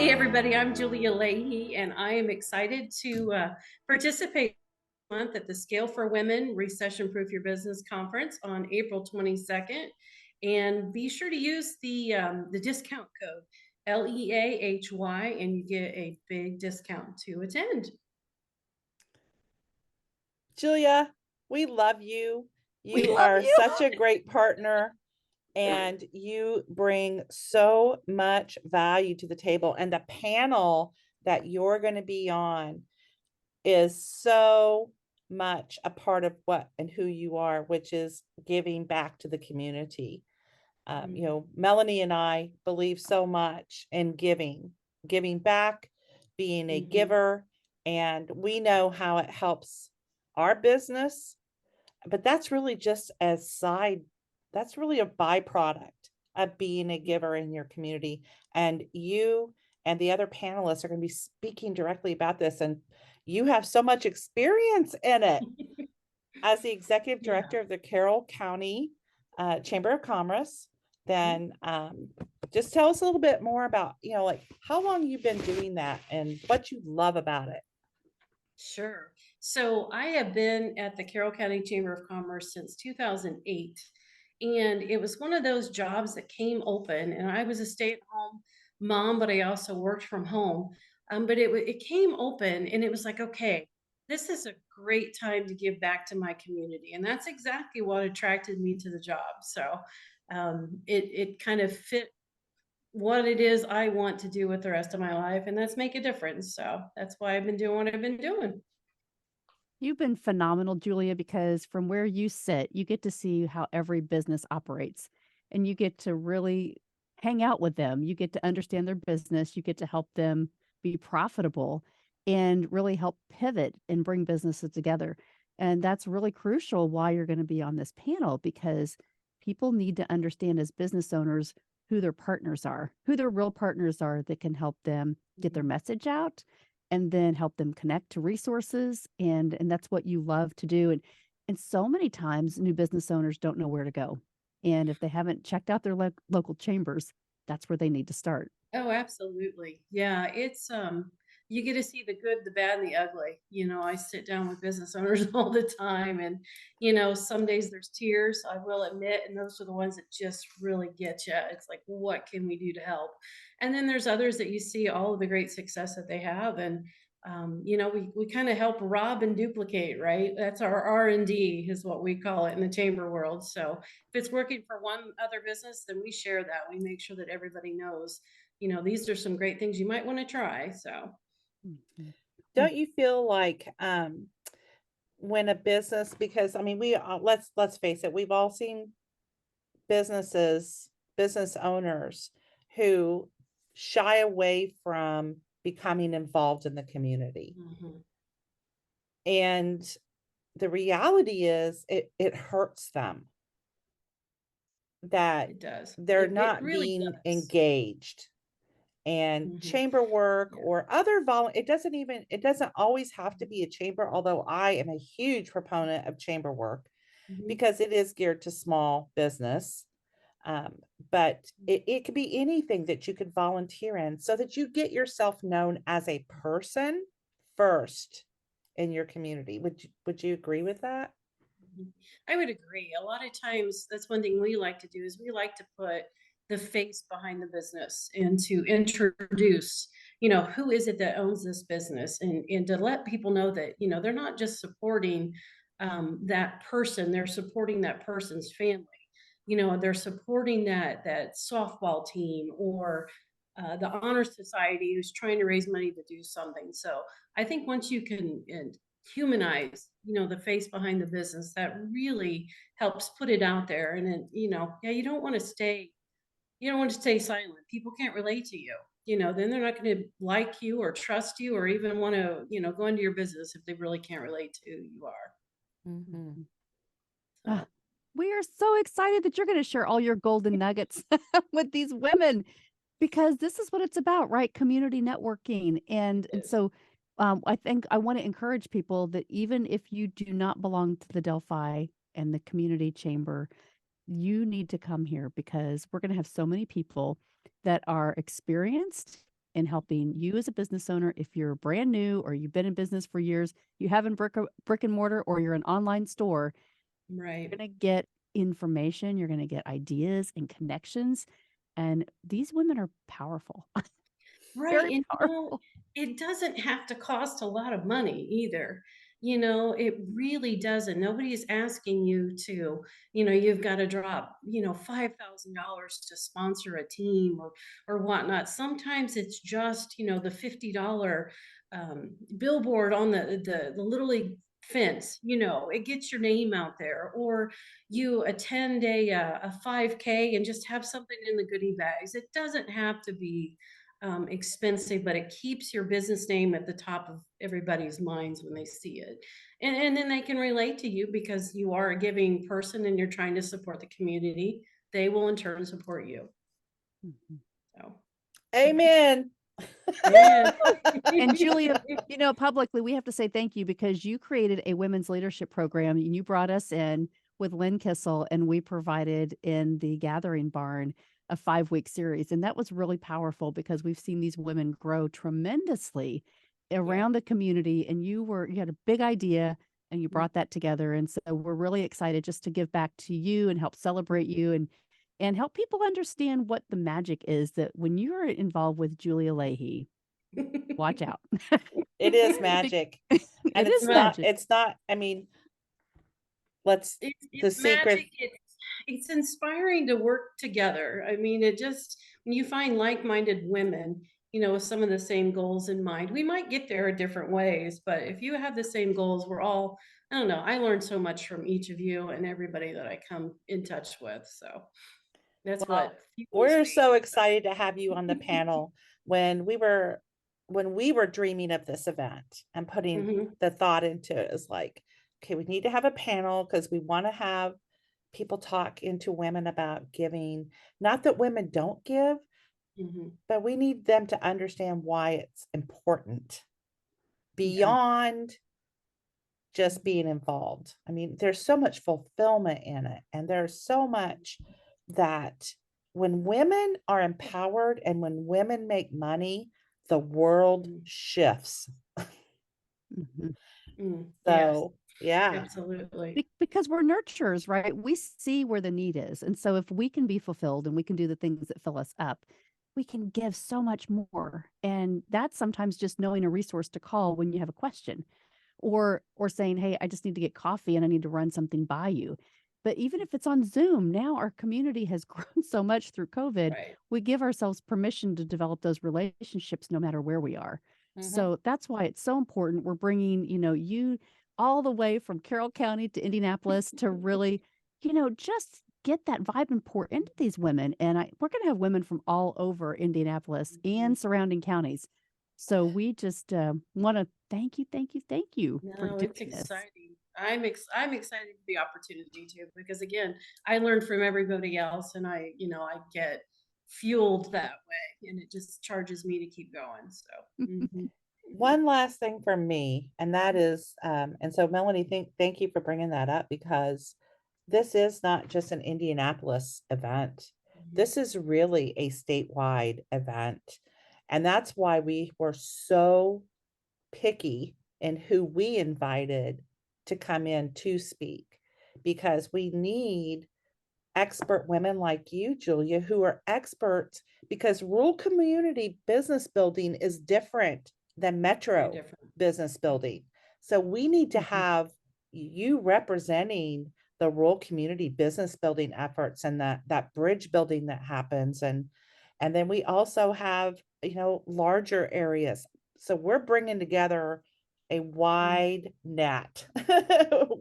Hey, everybody, I'm Julia Leahy, and I am excited to participate this month at the Scale for Women Recession Proof Your Business Conference on April 22nd. And be sure to use the discount code LEAHY, and you get a big discount to attend. Julia, we love you. We You love are you. such a great partner and you bring so much value to the table. And the panel that you're going to be on is so much a part of what and who you are, which is giving back to the community. Melanie and I believe so much in giving back, being a giver, and we know how it helps our business, but that's really that's really a byproduct of being a giver in your community. And you and the other panelists are going to be speaking directly about this, and you have so much experience in it as the executive director of the Carroll County Chamber of Commerce. Then just tell us a little bit more about, like how long you've been doing that and what you love about it. Sure. So I have been at the Carroll County Chamber of Commerce since 2008. And it was one of those jobs that came open, and I was a stay-at-home mom, but I also worked from home. But it came open, and it was like, okay, this is a great time to give back to my community, and that's exactly what attracted me to the job. So it kind of fit what it is I want to do with the rest of my life, and that's make a difference. So that's why I've been doing what I've been doing. You've been phenomenal, Julia, because from where you sit, you get to see how every business operates and you get to really hang out with them. You get to understand their business. You get to help them be profitable and really help pivot and bring businesses together. And that's really crucial why you're going to be on this panel, because people need to understand as business owners who their partners are, who their real partners are that can help them get their message out and then help them connect to resources. And that's what you love to do. And so many times new business owners don't know where to go. And if they haven't checked out their local chambers, that's where they need to start. Oh, absolutely. Yeah, it's you get to see the good, the bad, and the ugly. I sit down with business owners all the time, and some days there's tears, I will admit, and those are the ones that just really get you. It's like, what can we do to help? And then there's others that you see all of the great success that they have, and we kind of help rob and duplicate, right? That's our R&D is what we call it in the chamber world. So if it's working for one other business, then we share that. We make sure that everybody knows, these are some great things you might want to try. So Don't you feel like when a business, because I mean we let's face it, we've all seen business owners who shy away from becoming involved in the community. And the reality is it hurts them that it does. they're It not really being does. engaged. And chamber work or other it doesn't always have to be a chamber, although I am a huge proponent of chamber work because it is geared to small business. But it could be anything that you could volunteer in so that you get yourself known as a person first in your community. Would you agree with that? I would agree. A lot of times, that's one thing we like to do is we like to put the face behind the business and to introduce, who is it that owns this business, and to let people know that, they're not just supporting that person, they're supporting that person's family. They're supporting that softball team or the honor society who's trying to raise money to do something. So I think once you can humanize, the face behind the business, that really helps put it out there. And then, yeah, you don't want to stay silent. People can't relate to you. Then they're not going to like you or trust you or even want to, go into your business if they really can't relate to who you are. So. We are so excited that you're going to share all your golden nuggets with these women, because this is what it's about, right? Community networking. And so I think I want to encourage people that even if you do not belong to the Delphi and the community chamber, you need to come here, because we're going to have so many people that are experienced in helping you as a business owner. If you're brand new or you've been in business for years, you haven't brick and mortar, or you're an online store, Right. you're going to get information, you're going to get ideas and connections. And these women are powerful. Right. Very And powerful. it doesn't have to cost a lot of money either. It really doesn't. Nobody is asking you to, you've got to drop, $5,000 to sponsor a team or whatnot. Sometimes it's just, the $50 billboard on the Little League fence, it gets your name out there, or you attend a 5K and just have something in the goodie bags. It doesn't have to be expensive, but it keeps your business name at the top of everybody's minds when they see it. And then they can relate to you because you are a giving person and you're trying to support the community. They will in turn support you. Mhm. So, Amen. yeah. And Julia, publicly, we have to say thank you because you created a women's leadership program and you brought us in with Lynn Kissel, and we provided in the Gathering Barn a 5-week series. And that was really powerful because we've seen these women grow tremendously around the community. And you had a big idea and you brought that together. And so we're really excited just to give back to you and help celebrate you and help people understand what the magic is that when you're involved with Julia Leahy, watch out. It is magic. And It is magic. it's not, I mean, It's the secret. magic. It's inspiring to work together. I mean, when you find like-minded women, with some of the same goals in mind, we might get there in different ways, but if you have the same goals, we're all, I don't know, I learned so much from each of you and everybody that I come in touch with. So that's Well, what fuels we're me. so excited to have you on the panel. When we were dreaming of this event and putting Mhm. the thought into it, is like, okay, we need to have a panel because we want to have people talk into women about giving. Not that women don't give, Mhm. but we need them to understand why it's important beyond just being involved. I mean, there's so much fulfillment in it, and there's so much that when women are empowered and when women make money, the world shifts. Mhm. Yes, So, yeah. absolutely. Because we're nurturers, right? We see where the need is. And so if we can be fulfilled and we can do the things that fill us up, we can give so much more. And that's sometimes just knowing a resource to call when you have a question, or saying, hey, I just need to get coffee and I need to run something by you. But even if it's on Zoom, now our community has grown so much through COVID. Right. We give ourselves permission to develop those relationships no matter where we are. Mhm. So that's why it's so important. We're bringing, you all the way from Carroll County to Indianapolis to really, just get that vibe and pour into these women. And we're going to have women from all over Indianapolis and surrounding counties. So we just want to thank you for No, doing it's this. exciting. I'm excited for the opportunity too, because again, I learn from everybody else and I get fueled that way and it just charges me to keep going. So, One last thing from me, and that is, and so Melanie, thank you for bringing that up, because this is not just an Indianapolis event. This is really a statewide event. And that's why we were so picky in who we invited to come in to speak, because we need expert women like you, Julia, who are experts, because rural community business building is different than very metro different. business building. So we need to have you representing the rural community business building efforts and that bridge building that happens. And then we also have, larger areas. So we're bringing together a wide net.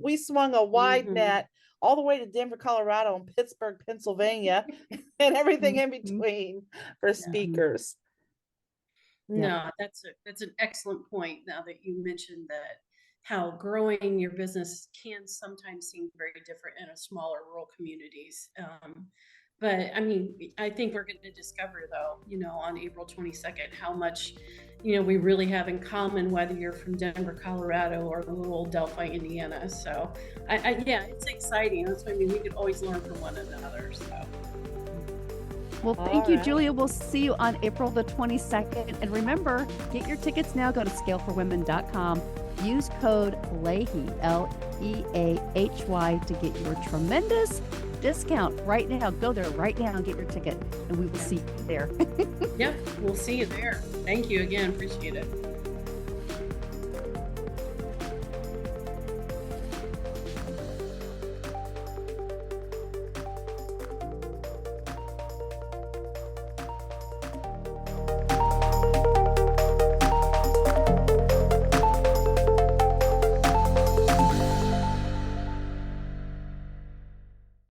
We swung a wide net all the way to Denver, Colorado, and Pittsburgh, Pennsylvania, and everything in between for speakers. No, that's an excellent point now that you mentioned that, how growing your business can sometimes seem very different in a smaller rural communities. But I mean, I think we're going to discover though, on April 22nd, how much, we really have in common, whether you're from Denver, Colorado or the little old Delphi, Indiana. So yeah, it's exciting. That's what I mean. We could always learn from one another. So. Well, thank you, Alright. Julia. We'll see you on April the 22nd. And remember, get your tickets now. Go to scaleforwomen.com. Use code LEAHY, LEAHY, to get your tremendous discount right now. Go there right now and get your ticket, and we will see you there. Yep, we'll see you there. Thank you again. Appreciate it.